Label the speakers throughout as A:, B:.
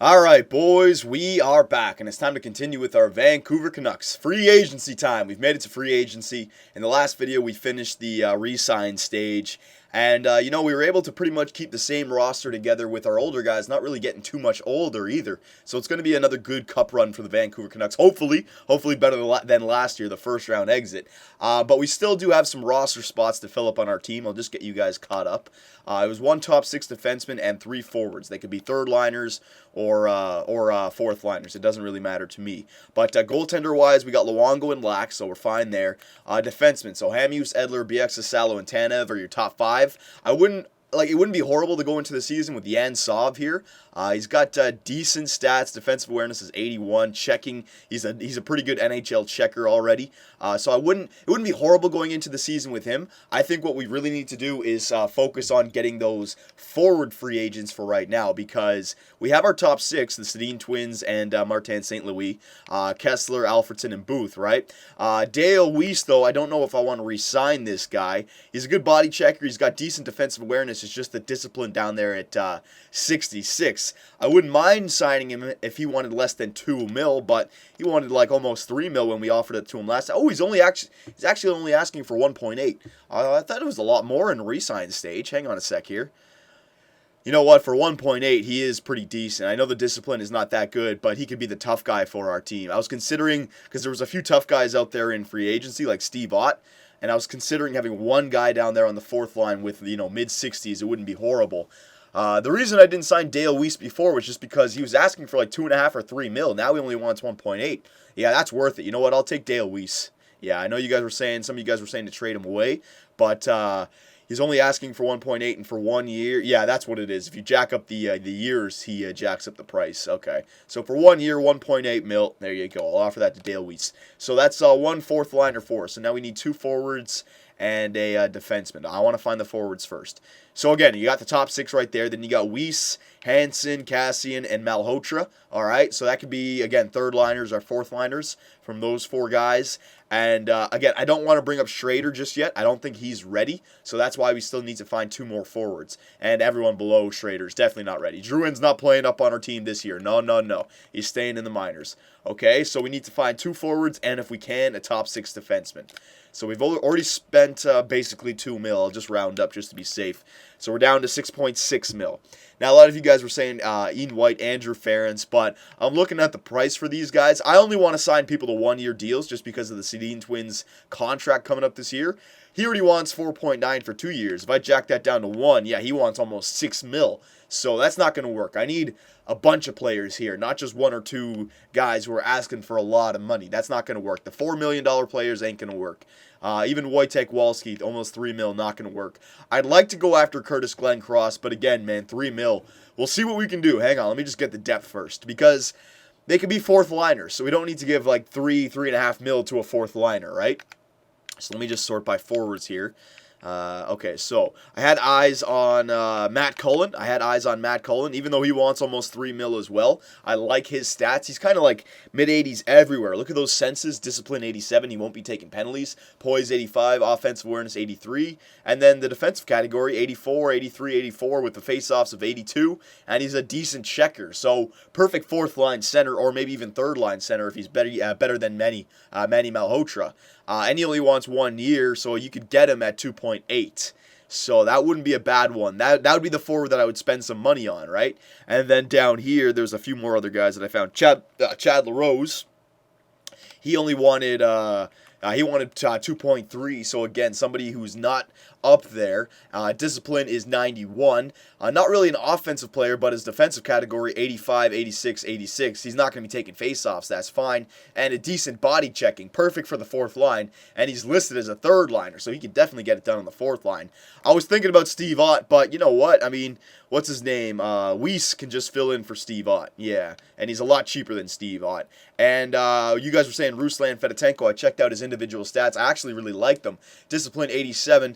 A: Alright, boys, we are back, and it's time to continue with our Vancouver Canucks free agency time. We've made it to free agency. In the last video, we finished the re-sign stage, and, we were able to pretty much keep the same roster together with our older guys, not really getting too much older either. So it's going to be another good cup run for the Vancouver Canucks, hopefully better than last year, the first round exit. But we still do have some roster spots to fill up on our team. I'll just get you guys caught up. It was one top six defenseman and three forwards. They could be third liners or fourth liners. It doesn't really matter to me. But goaltender-wise, we got Luongo and Lack, so we're fine there. Defensemen, so Hamhuis, Edler, BX, Salo, and Tanev are your top five. It wouldn't be horrible to go into the season with Yan Sov here. He's got decent stats. Defensive awareness is 81. Checking, he's a pretty good NHL checker already. So it wouldn't be horrible going into the season with him. I think what we really need to do is focus on getting those forward free agents for right now, because we have our top six, the Sedin twins and Martin St. Louis, Kessler, Alfredson, and Booth, right? Dale Weiss, though, I don't know if I want to re-sign this guy. He's a good body checker. He's got decent defensive awareness. It's just the discipline down there at 66. I wouldn't mind signing him if he wanted less than $2 million, but he wanted like almost $3 million when we offered it to him last time. Oh, he's actually only asking for 1.8. I thought it was a lot more in the re-sign stage. Hang on a sec here. You know what? For 1.8, he is pretty decent. I know the discipline is not that good, but he could be the tough guy for our team. I was considering, because there was a few tough guys out there in free agency, like Steve Ott, and I was considering having one guy down there on the fourth line with, mid-60s. It wouldn't be horrible. The reason I didn't sign Dale Weiss before was just because he was asking for like $2.5 or $3 million. Now he only wants 1.8. Yeah, that's worth it. You know what? I'll take Dale Weiss. Yeah, I know some of you guys were saying to trade him away, but he's only asking for 1.8 and for 1 year. Yeah, that's what it is. If you jack up the years, he jacks up the price. Okay, so for 1 year, 1.8 mil. There you go. I'll offer that to Dale Weiss. So that's one fourth liner for us. So now we need two forwards and a defenseman. I want to find the forwards first. So again, you got the top six right there. Then you got Weiss, Hansen, Cassian, and Malhotra. All right, so that could be, again, third liners or fourth liners from those four guys. And again, I don't want to bring up Schrader just yet. I don't think he's ready. So that's why we still need to find two more forwards. And everyone below Schrader is definitely not ready. Drouin's not playing up on our team this year. No. He's staying in the minors. Okay, so we need to find two forwards and, if we can, a top six defenseman. So we've already spent basically $2 million. I'll just round up just to be safe. So we're down to $6.6 million. Now, a lot of you guys were saying Ian White, Andrew Ference, but I'm looking at the price for these guys. I only want to sign people to one-year deals just because of the Sedin twins contract coming up this year. He already wants 4.9 for 2 years. If I jack that down to 1, yeah, he wants almost $6 million. So that's not going to work. I need a bunch of players here, not just one or two guys who are asking for a lot of money. That's not going to work. The $4 million players ain't going to work. Even Wojtek Walski, almost $3 million, not going to work. I'd like to go after Curtis Glencross, but again, man, $3 million. We'll see what we can do. Hang on, let me just get the depth first, because they could be fourth liners, so we don't need to give like $3.5 million to a fourth liner, right? So let me just sort by forwards here. Okay, so I had eyes on Matt Cullen. Even though he wants almost $3 million as well. I like his stats. He's kind of like mid-80s everywhere. Look at those senses. Discipline 87. He won't be taking penalties. Poise 85. Offensive awareness 83. And then the defensive category 84, 83, 84 with the face-offs of 82. And he's a decent checker. So perfect fourth line center, or maybe even third line center if he's better than Manny Malhotra. And he only wants 1 year, so you could get him at 2.8. So that wouldn't be a bad one. That would be the forward that I would spend some money on, right? And then down here, there's a few more other guys that I found. Chad Larose, he only wanted 2.3. So again, somebody who's not up there. Discipline is 91. Not really an offensive player, but his defensive category 85, 86, 86. He's not going to be taking faceoffs. That's fine. And a decent body checking. Perfect for the fourth line. And he's listed as a third liner, so he can definitely get it done on the fourth line. I was thinking about Steve Ott, but you know what? I mean, what's his name? Weiss can just fill in for Steve Ott. Yeah. And he's a lot cheaper than Steve Ott. And you guys were saying Ruslan Fedotenko. I checked out his individual stats. I actually really liked them. Discipline 87.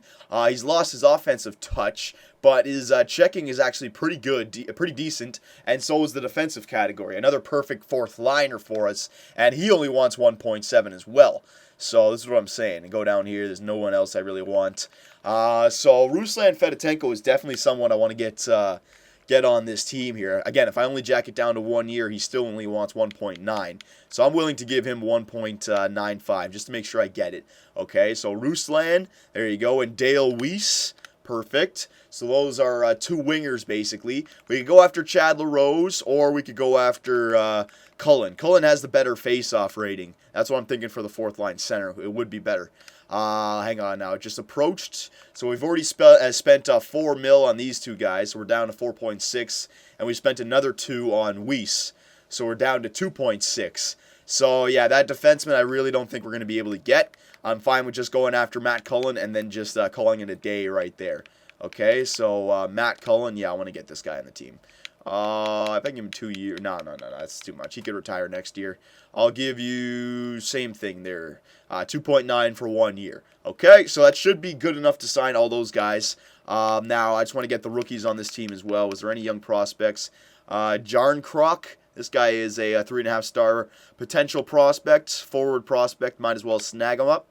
A: He's lost his offensive touch, but his checking is actually pretty good, pretty decent, and so is the defensive category. Another perfect fourth liner for us, and he only wants 1.7 as well. So this is what I'm saying. And go down here. There's no one else I really want. So Ruslan Fedotenko is definitely someone I want to get on this team here. Again, if I only jack it down to 1 year, he still only wants 1.9. So I'm willing to give him 1.95 just to make sure I get it. Okay, so Ruslan, there you go, and Dale Weiss. Perfect. So those are 2 wingers, basically. We could go after Chad Larose, or we could go after Cullen. Cullen has the better face-off rating. That's what I'm thinking for the 4th line center. It would be better. Hang on now. It just approached. So we've already spent 4 mil on these 2 guys. So we're down to 4.6. And we spent another 2 on Weiss. So we're down to 2.6. So, yeah, that defenseman I really don't think we're going to be able to get. I'm fine with just going after Matt Cullen and then just calling it a day right there. Okay, so Matt Cullen, yeah, I want to get this guy on the team. If I give him 2 years, no, that's too much. He could retire next year. I'll give you same thing there, 2.9 for 1 year. Okay, so that should be good enough to sign all those guys. Now, I just want to get the rookies on this team as well. Was there any young prospects? Jarn Krok. This guy is a 3.5-star potential prospect, forward prospect. Might as well snag him up.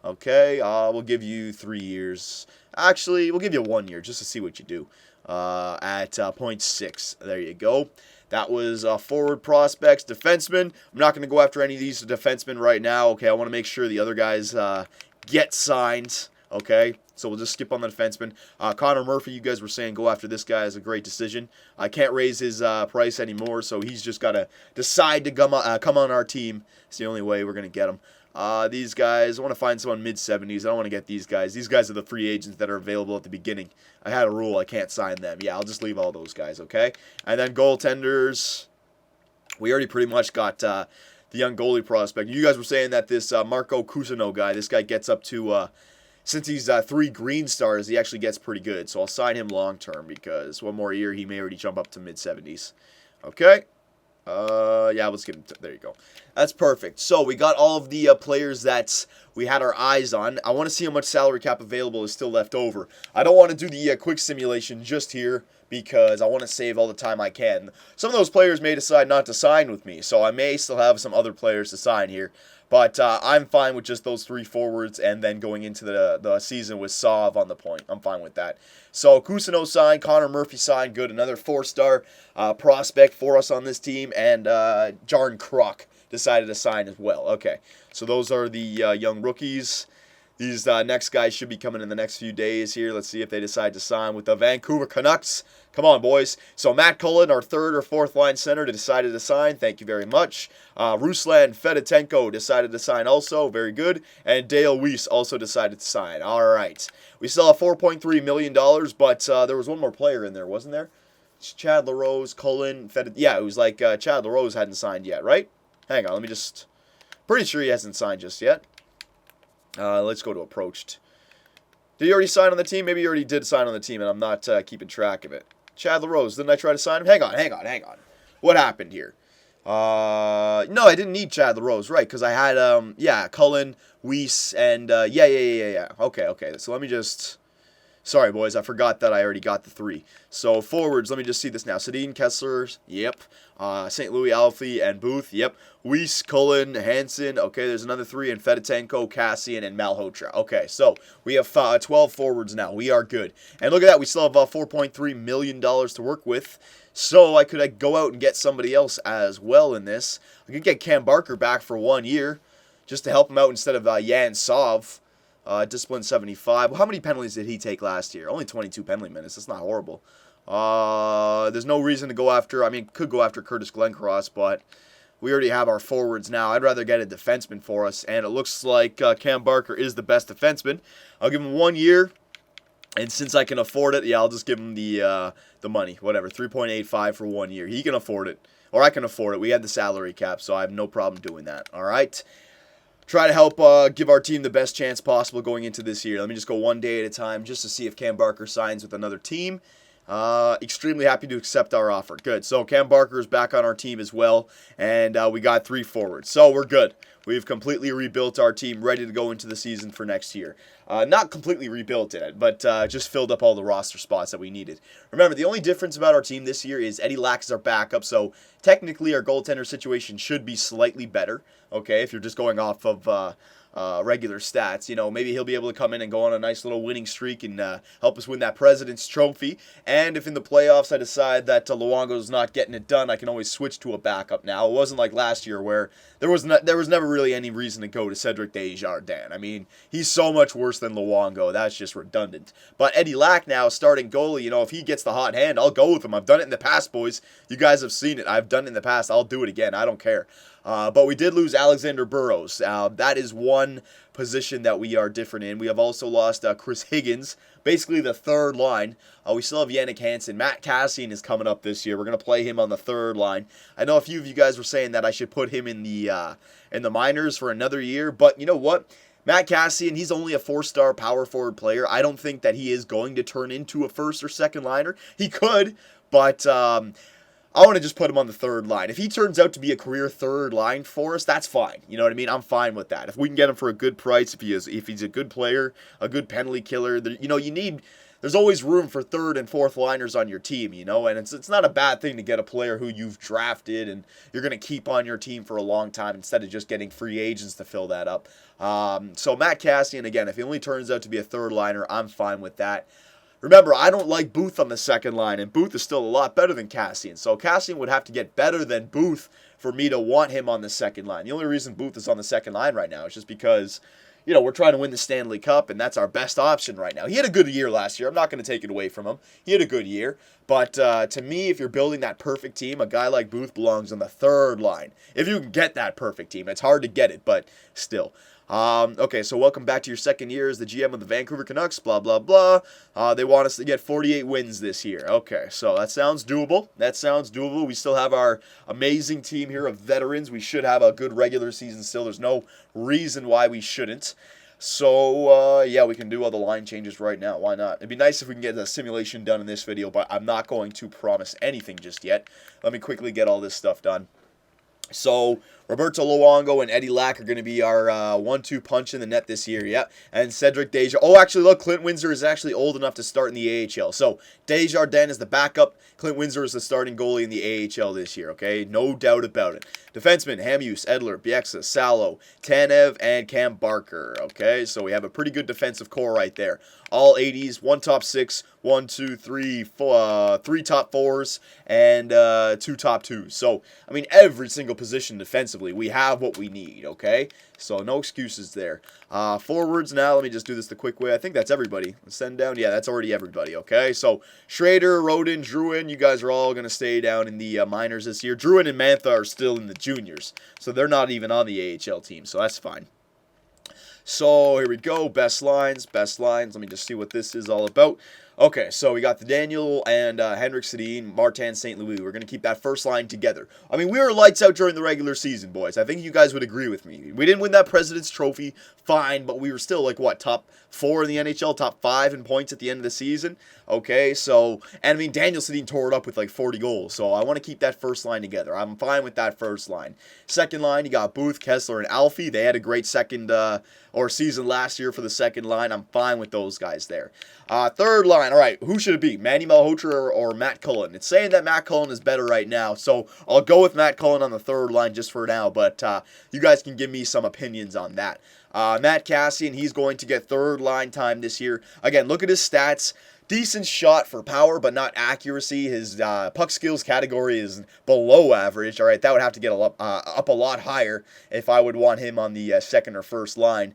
A: Okay, we'll give you 3 years. Actually, we'll give you 1 year just to see what you do. At 0.6. There you go. That was forward prospects, defensemen. I'm not going to go after any of these defensemen right now. Okay, I want to make sure the other guys get signed. Okay, so we'll just skip on the defenseman. Connor Murphy, you guys were saying go after this guy is a great decision. I can't raise his price anymore, so he's just got to decide to come on our team. It's the only way we're going to get him. These guys, I want to find someone mid-70s. I don't want to get these guys. These guys are the free agents that are available at the beginning. I had a rule. I can't sign them. Yeah, I'll just leave all those guys, okay? And then goaltenders, we already pretty much got the young goalie prospect. You guys were saying that this Marco Cusino guy, this guy gets up to, since he's 3 green stars, he actually gets pretty good. So I'll sign him long-term because 1 more year, he may already jump up to mid-70s. Okay? Yeah, let's give him, there you go. That's perfect. So we got all of the players that we had our eyes on. I want to see how much salary cap available is still left over. I don't want to do the quick simulation just here because I want to save all the time I can. Some of those players may decide not to sign with me, so I may still have some other players to sign here. But I'm fine with just those 3 forwards and then going into the season with Sov on the point. I'm fine with that. So Cusino signed, Connor Murphy signed, good. Another 4-star prospect for us on this team. And Jarn Krok decided to sign as well. Okay, so those are the young rookies. These next guys should be coming in the next few days here. Let's see if they decide to sign with the Vancouver Canucks. Come on, boys. So Matt Cullen, our 3rd or 4th line center, decided to sign. Thank you very much. Ruslan Fedotenko decided to sign also. Very good. And Dale Weiss also decided to sign. All right. We still have $4.3 million, but there was one more player in there, wasn't there? It's Chad Larose, Cullen, yeah, it was like Chad Larose hadn't signed yet, right? Hang on, let me just... Pretty sure he hasn't signed just yet. Let's go to approached. Did he already sign on the team? Maybe he already did sign on the team, and I'm not keeping track of it. Chad Larose, didn't I try to sign him? Hang on. What happened here? No, I didn't need Chad Larose, right, because I had, yeah, Cullen, Weiss, and, yeah. Okay, so let me just... Sorry, boys, I forgot that I already got the 3. So, forwards, let me just see this now. Sedin, Kessler, yep. St. Louis, Alfie, and Booth, yep. Weiss, Cullen, Hansen, okay, there's another 3, and Fedotenko, Cassian, and Malhotra. Okay, so we have 12 forwards now. We are good. And look at that, we still have $4.3 million to work with. So, I could go out and get somebody else as well in this. I could get Cam Barker back for 1 year, just to help him out instead of Jan Sov. Discipline 75. Well, how many penalties did he take last year? Only 22 penalty minutes. That's not horrible. There's no reason to go after... I mean, could go after Curtis Glencross, but we already have our forwards now. I'd rather get a defenseman for us, and it looks like Cam Barker is the best defenseman. I'll give him 1 year, and since I can afford it, yeah, I'll just give him the money. Whatever, 3.85 for 1 year. He can afford it, or I can afford it. We had the salary cap, so I have no problem doing that. All right? Try to help give our team the best chance possible going into this year. Let me just go 1 day at a time just to see if Cam Barker signs with another team. Extremely happy to accept our offer. Good. So Cam Barker is back on our team as well, and we got 3 forwards. So we're good. We've completely rebuilt our team, ready to go into the season for next year. Not completely rebuilt it, but just filled up all the roster spots that we needed. Remember, the only difference about our team this year is Eddie Lack is our backup, so technically our goaltender situation should be slightly better, okay, if you're just going off of regular stats. You know, maybe he'll be able to come in and go on a nice little winning streak and help us win that President's Trophy. And if in the playoffs I decide that Luongo's not getting it done, I can always switch to a backup now. It wasn't like last year where there was never really any reason to go to Cedric Desjardins. I mean, he's so much worse than Luongo. That's just redundant. But Eddie Lack now, starting goalie, you know, if he gets the hot hand, I'll go with him. I've done it in the past, boys. You guys have seen it. I've done it in the past. I'll do it again. I don't care. But we did lose Alexander Burrows. That is one position that we are different in. We have also lost Chris Higgins, basically the third line. We still have Yannick Hansen. Matt Cassian is coming up this year. We're going to play him on the third line. I know a few of you guys were saying that I should put him in the minors for another year, but you know what? Matt Cassian, he's only a 4-star power forward player. I don't think that he is going to turn into a first or second liner. He could, but I want to just put him on the third line. If he turns out to be a career third line for us, that's fine. You know what I mean? I'm fine with that. If we can get him for a good price, if he's a good player, a good penalty killer, you know, there's always room for third and fourth liners on your team, you know, and it's not a bad thing to get a player who you've drafted and you're going to keep on your team for a long time instead of just getting free agents to fill that up. So Matt Cassian, again, if he only turns out to be a third liner, I'm fine with that. Remember, I don't like Booth on the second line, and Booth is still a lot better than Cassian. So Cassian would have to get better than Booth for me to want him on the second line. The only reason Booth is on the second line right now is just because, you know, we're trying to win the Stanley Cup, and that's our best option right now. He had a good year last year. I'm not going to take it away from him. He had a good year. But to me, if you're building that perfect team, a guy like Booth belongs on the third line. If you can get that perfect team. It's hard to get it, but still. Okay, so welcome back to your second year as the GM of the Vancouver Canucks, blah, blah, blah. They want us to get 48 wins this year. Okay, so that sounds doable. We still have our amazing team here of veterans. We should have a good regular season still. There's no reason why we shouldn't. So, yeah, we can do all the line changes right now. Why not? It'd be nice if we can get a simulation done in this video, but I'm not going to promise anything just yet. Let me quickly get all this stuff done. So, Roberto Luongo and Eddie Lack are going to be our 1-2 punch in the net this year, yep. And Cedric Desjardins. Oh, actually, look, Clint Windsor is actually old enough to start in the AHL. So, Desjardins is the backup. Clint Windsor is the starting goalie in the AHL this year, okay? No doubt about it. Defensemen, Hamuse, Edler, Bieksa, Salo, Tanev, and Cam Barker, okay? So, we have a pretty good defensive core right there. All 80s, 1 top 6, 1, 2, 3, 4, 3 top 4s, and 2 top 2s. So, I mean, every single position defensively, we have what we need, okay? So, no excuses there. Forwards now, let me just do this the quick way. I think that's everybody. Send down, yeah, that's already everybody, okay? So, Schrader, Rodin, Drouin, you guys are all going to stay down in the minors this year. Drouin and Mantha are still in the juniors, so they're not even on the AHL team, so that's fine. So, here we go, best lines. Let me just see what this is all about. Okay, so we got the Daniel and Henrik Sedin, Martin St. Louis. We're going to keep that first line together. I mean, we were lights out during the regular season, boys. I think you guys would agree with me. We didn't win that President's Trophy, fine, but we were still, like, what, top 4 in the NHL, top 5 in points at the end of the season? Okay, so, and I mean, Daniel Sedin tore it up with, like, 40 goals, so I want to keep that first line together. I'm fine with that first line. Second line, you got Booth, Kessler, and Alfie. They had a great season last year for the second line. I'm fine with those guys there. Third line, all right, who should it be? Manny Malhotra or Matt Cullen? It's saying that Matt Cullen is better right now, so I'll go with Matt Cullen on the third line just for now, but you guys can give me some opinions on that. Matt Cassian, he's going to get third line time this year. Again, look at his stats. Decent shot for power, but not accuracy. His puck skills category is below average. All right, that would have to get up a lot higher if I would want him on the second or first line.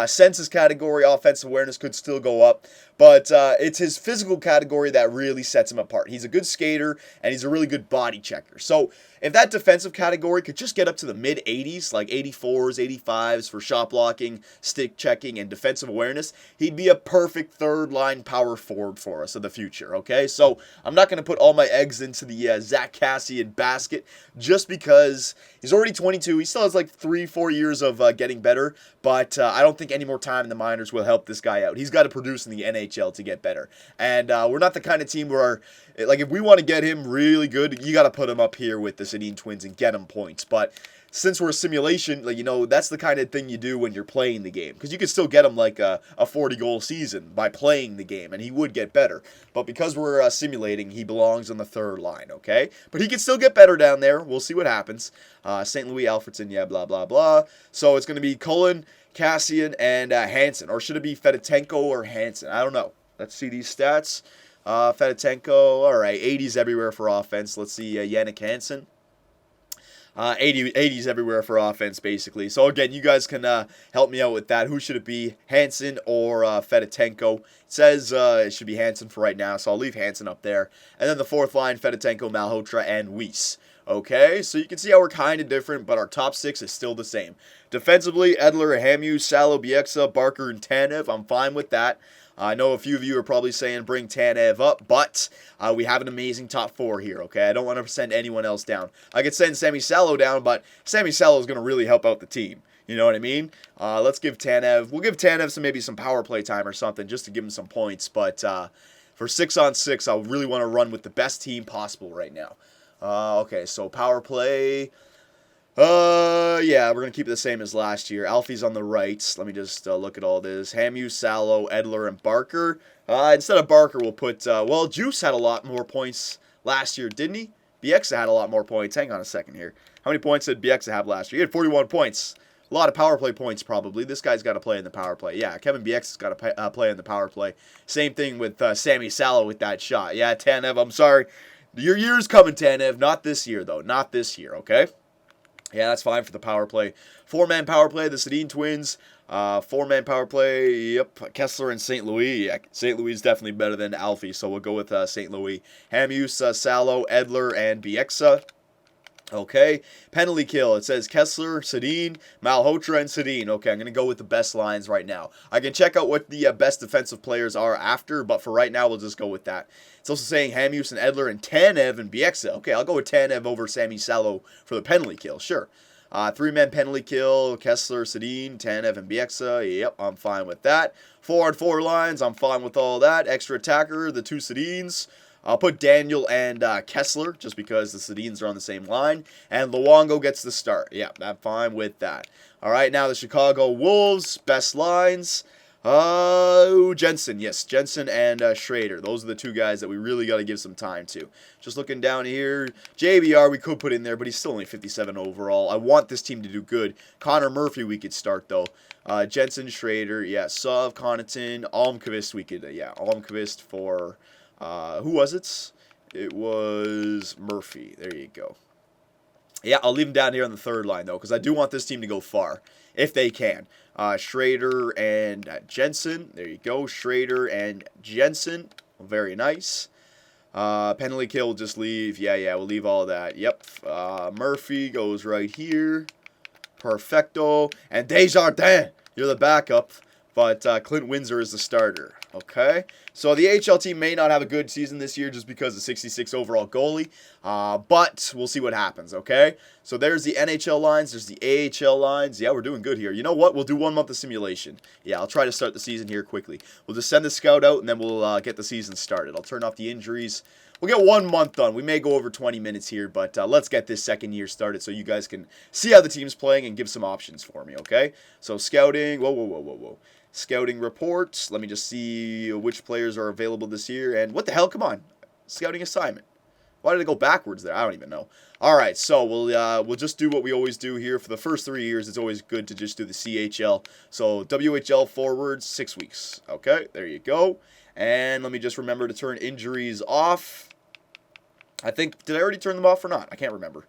A: Senses category, offensive awareness could still go up, but it's his physical category that really sets him apart. He's a good skater, and he's a really good body checker. So if that defensive category could just get up to the mid-80s, like 84s, 85s for shot blocking, stick checking, and defensive awareness, he'd be a perfect third-line power forward for us in the future, okay? So I'm not going to put all my eggs into the Zach Cassian basket just because he's already 22. He still has like 3-4 years of getting better, but I don't think any more time in the minors will help this guy out. He's got to produce in the NHL to get better. And we're not the kind of team where, like, if we want to get him really good, you got to put him up here with the Sedin twins and get him points. But since we're a simulation, like, that's the kind of thing you do when you're playing the game. Because you could still get him like a 40-goal season by playing the game, and he would get better. But because we're simulating, he belongs on the third line, okay? But he can still get better down there. We'll see what happens. St. Louis, Alfredson, yeah, blah, blah, blah. So it's going to be Cullen, Cassian, and Hansen. Or should it be Fedotenko or Hansen? I don't know. Let's see these stats. Fedotenko, all right, 80s everywhere for offense. Let's see Yannick Hansen. 80s everywhere for offense, basically. So, again, you guys can help me out with that. Who should it be, Hansen or Fedotenko? It says it should be Hansen for right now, so I'll leave Hansen up there. And then the fourth line, Fedotenko, Malhotra, and Weiss. Okay, so you can see how we're kind of different, but our top six is still the same. Defensively, Edler, Hamu, Salo, Bieksa, Barker, and Tanev. I'm fine with that. I know a few of you are probably saying bring Tanev up, but we have an amazing top four here, okay? I don't want to send anyone else down. I could send Sammy Salo down, but Sammy Salo is going to really help out the team. You know what I mean? Let's give Tanev, we'll give Tanev maybe some power play time or something just to give him some points, but for 6-on-6, I really want to run with the best team possible right now. Okay, so power play. Yeah, we're going to keep it the same as last year. Alfie's on the right. Let me just look at all this. Hamu, Salo, Edler, and Barker. Instead of Barker, we'll put, well, Juice had a lot more points last year, didn't he? Bieksa had a lot more points. Hang on a second here. How many points did Bieksa have last year? He had 41 points. A lot of power play points, probably. This guy's got to play in the power play. Yeah, Kevin Bieksa's got to play in the power play. Same thing with Sammy Salo with that shot. Yeah, Tanev, I'm sorry. Your year's coming, Tanev. Not this year, though. Not this year, okay? Yeah, that's fine for the power play. Four-man power play, the Sedin twins. Four-man power play, yep, Kessler and St. Louis. Yeah, St. Louis is definitely better than Alfie, so we'll go with St. Louis. Hamus, Salo, Edler, and Bieksa. Okay, penalty kill. It says Kessler, Sedin, Malhotra, and Sedin. Okay, I'm going to go with the best lines right now. I can check out what the best defensive players are after, but for right now, we'll just go with that. It's also saying Hamus and Edler and Tanev and Bieksa. Okay, I'll go with Tanev over Sammy Salo for the penalty kill, sure. Three-man penalty kill, Kessler, Sedin, Tanev, and Bieksa. Yep, I'm fine with that. 4-on-4 lines, I'm fine with all that. Extra attacker, the two Sedins. I'll put Daniel and Kessler, just because the Sedins are on the same line. And Luongo gets the start. Yeah, I'm fine with that. All right, now the Chicago Wolves, best lines. Jensen, yes, Jensen and Schrader. Those are the two guys that we really got to give some time to. Just looking down here, JBR we could put in there, but he's still only 57 overall. I want this team to do good. Connor Murphy we could start, though. Jensen, Schrader, yeah, Sov, Connaughton, Almqvist we could, yeah, Almqvist for... who was it? It was Murphy. There you go. Yeah, I'll leave him down here on the third line, though, because I do want this team to go far, if they can. Schrader and Jensen. There you go. Schrader and Jensen. Very nice. Penalty kill, we'll just leave. Yeah, we'll leave all that. Yep. Murphy goes right here. Perfecto. And Desjardins, you're the backup. But Clint Windsor is the starter. Okay? So the AHL team may not have a good season this year just because of 66 overall goalie. But we'll see what happens, okay? So there's the NHL lines. There's the AHL lines. Yeah, we're doing good here. You know what? We'll do 1 month of simulation. Yeah, I'll try to start the season here quickly. We'll just send the scout out, and then we'll get the season started. I'll turn off the injuries. We'll get 1 month done. We may go over 20 minutes here, but let's get this second year started so you guys can see how the team's playing and give some options for me, okay? So scouting. Whoa. Scouting reports. Let me just see which players are available this year. And what the hell? Come on. Scouting assignment. Why did it go backwards there? I don't even know. All right, so we'll just do what we always do here. For the first 3 years, it's always good to just do the CHL. So WHL forwards, 6 weeks. Okay, there you go. And let me just remember to turn injuries off. I think, did I already turn them off or not? I can't remember.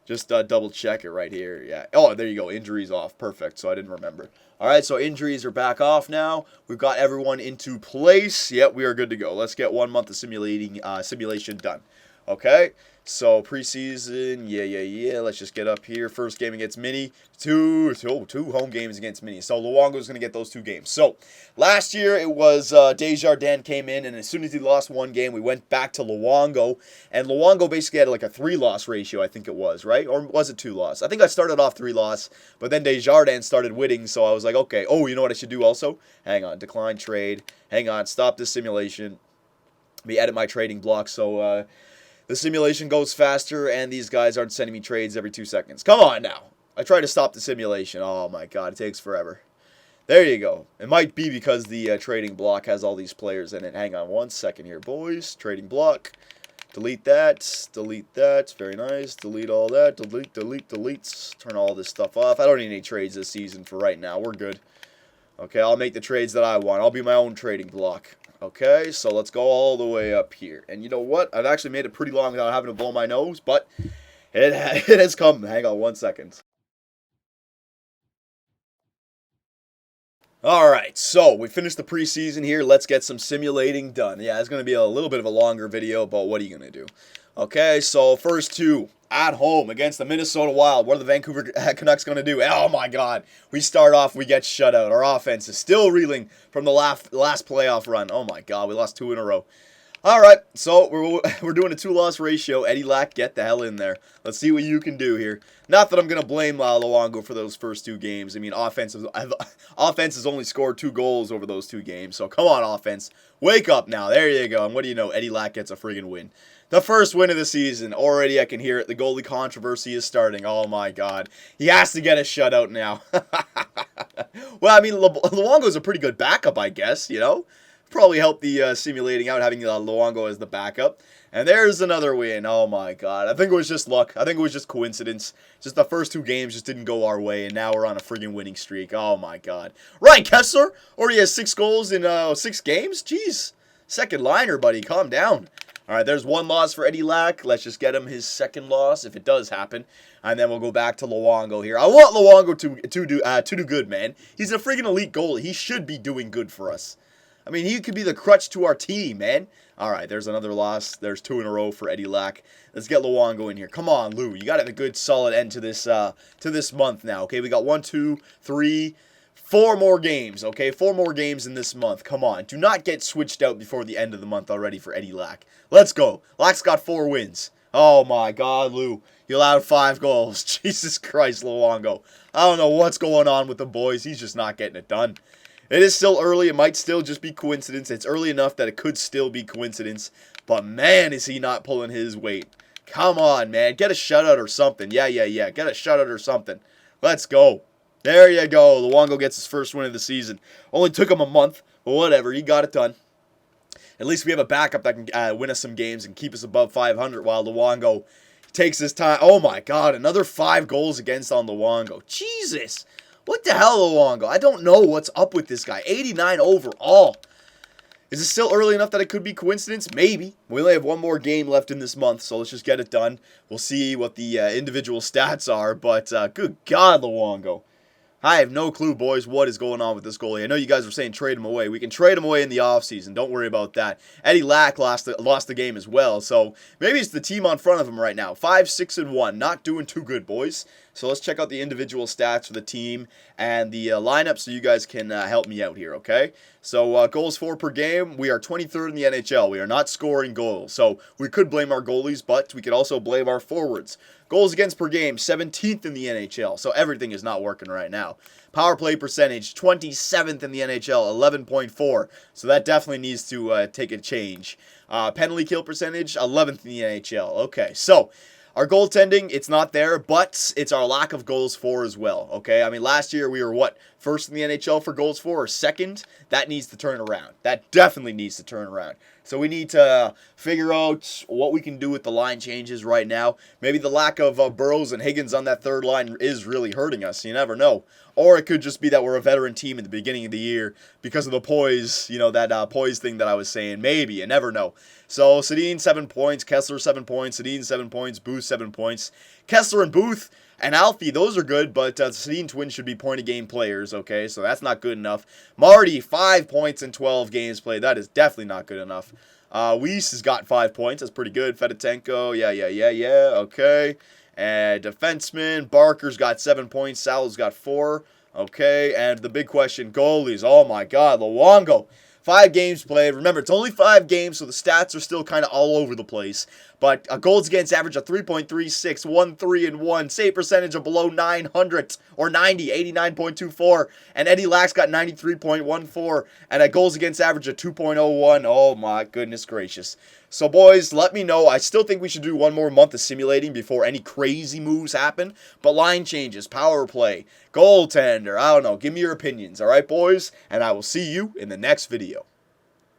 A: Just double check it right here. Yeah. Oh, there you go. Injuries off. Perfect. So I didn't remember. All right. So injuries are back off now. We've got everyone into place. Yep. We are good to go. Let's get 1 month of simulation done. Okay. So preseason. Yeah. Let's just get up here. First game against Mini. Two home games against Mini. So Luongo's going to get those 2 games. So last year it was Desjardins came in, and as soon as he lost 1 game, we went back to Luongo. And Luongo basically had like a 3-loss ratio, I think it was, right? Or was it 2-loss? I think I started off 3-loss, but then Desjardins started winning, so I was like, okay. Oh, you know what I should do also? Hang on. Decline trade. Hang on. Stop this simulation. Let me edit my trading block so the simulation goes faster, and these guys aren't sending me trades every 2 seconds. Come on now. I tried to stop the simulation. Oh my god, it takes forever. There you go. It might be because the trading block has all these players in it. Hang on one second here, boys. Trading block. Delete that. Delete that. Very nice. Delete all that. Delete, delete, delete. Turn all this stuff off. I don't need any trades this season for right now. We're good. Okay, I'll make the trades that I want. I'll be my own trading block. Okay, so let's go all the way up here. And you know what? I've actually made it pretty long without having to blow my nose, but it has come. Hang on one second. Alright, so we finished the preseason here. Let's get some simulating done. Yeah, it's going to be a little bit of a longer video, but what are you going to do? Okay, so first two at home against the Minnesota Wild. What are the Vancouver Canucks going to do? Oh my god, we start off, we get shut out. Our offense is still reeling from the last playoff run. Oh my god, we lost 2 in a row. Alright, so we're doing a 2-loss ratio. Eddie Lack, get the hell in there. Let's see what you can do here. Not that I'm going to blame Luongo for those first 2 games. I mean, offense has only scored 2 goals over those 2 games. So come on, offense. Wake up now. There you go. And what do you know? Eddie Lack gets a friggin' win. The first win of the season. Already I can hear it. The goalie controversy is starting. Oh my god. He has to get a shutout now. Well, I mean, Luongo's a pretty good backup, I guess, you know? Probably helped the simulating out, having Luongo as the backup. And there's another win. Oh my god. I think it was just luck. I think it was just coincidence. Just the first 2 games just didn't go our way, and now we're on a friggin' winning streak. Oh my god. Ryan Kessler already has 6 goals in 6 games? Jeez. Second liner, buddy. Calm down. Alright, there's 1 loss for Eddie Lack. Let's just get him his second loss, if it does happen. And then we'll go back to Luongo here. I want Luongo to do good, man. He's a friggin' elite goalie. He should be doing good for us. I mean, he could be the crutch to our team, man. All right, there's another loss. There's 2 in a row for Eddie Lack. Let's get Luongo in here. Come on, Lou. You got to have a good, solid end to this month now. Okay, we got 1, 2, 3, 4 more games. Okay, 4 more games in this month. Come on. Do not get switched out before the end of the month already for Eddie Lack. Let's go. Lack's got 4 wins. Oh, my God, Lou. You allowed 5 goals. Jesus Christ, Luongo. I don't know what's going on with the boys. He's just not getting it done. It is still early. It might still just be coincidence. It's early enough that it could still be coincidence. But, man, is he not pulling his weight. Come on, man. Get a shutout or something. Yeah. Get a shutout or something. Let's go. There you go. Luongo gets his first win of the season. Only took him a month, but whatever. He got it done. At least we have a backup that can win us some games and keep us above 500 while Luongo takes his time. Oh, my God. Another 5 goals against on Luongo. Jesus. What the hell, Luongo? I don't know what's up with this guy. 89 overall. Is it still early enough that it could be coincidence? Maybe. We only have 1 more game left in this month, so let's just get it done. We'll see what the individual stats are, but good God, Luongo. I have no clue, boys, what is going on with this goalie. I know you guys were saying trade him away. We can trade him away in the offseason. Don't worry about that. Eddie Lack lost the game as well, so maybe it's the team on front of him right now. 5-6-1. Not doing too good, boys. So let's check out the individual stats for the team and the lineup so you guys can help me out here, okay? So goals for per game, we are 23rd in the NHL. We are not scoring goals. So we could blame our goalies, but we could also blame our forwards. Goals against per game, 17th in the NHL. So everything is not working right now. Power play percentage, 27th in the NHL, 11.4. So that definitely needs to take a change. Penalty kill percentage, 11th in the NHL. Okay, so our goaltending, it's not there, but it's our lack of goals for as well, okay? I mean, last year we were, what, first in the NHL for goals for, or second? That needs to turn around. That definitely needs to turn around. So we need to figure out what we can do with the line changes right now. Maybe the lack of Burrows and Higgins on that third line is really hurting us. You never know. Or it could just be that we're a veteran team in the beginning of the year because of the poise, you know, that poise thing that I was saying. Maybe. You never know. So Sedin, 7 points. Kessler, 7 points. Sedin, 7 points. Booth, 7 points. Kessler and Booth and Alfie, those are good, but the Sedin twins should be point-of-game players, okay? So that's not good enough. Marty, 5 points in 12 games played. That is definitely not good enough. Weiss has got 5 points. That's pretty good. Fedotenko, yeah, okay. And defenseman, Barker's got 7 points. Sal's got 4. Okay, and the big question, goalies. Oh, my God, Luongo. 5 games played. Remember, it's only 5 games, so the stats are still kind of all over the place. But a goals against average of 3.36, 1-3-1, save percentage of below 900 or 90, 89.24. And Eddie Lack's got 93.14 and a goals against average of 2.01. Oh, my goodness gracious. So, boys, let me know. I still think we should do one more month of simulating before any crazy moves happen. But line changes, power play, goaltender, I don't know. Give me your opinions, all right, boys? And I will see you in the next video.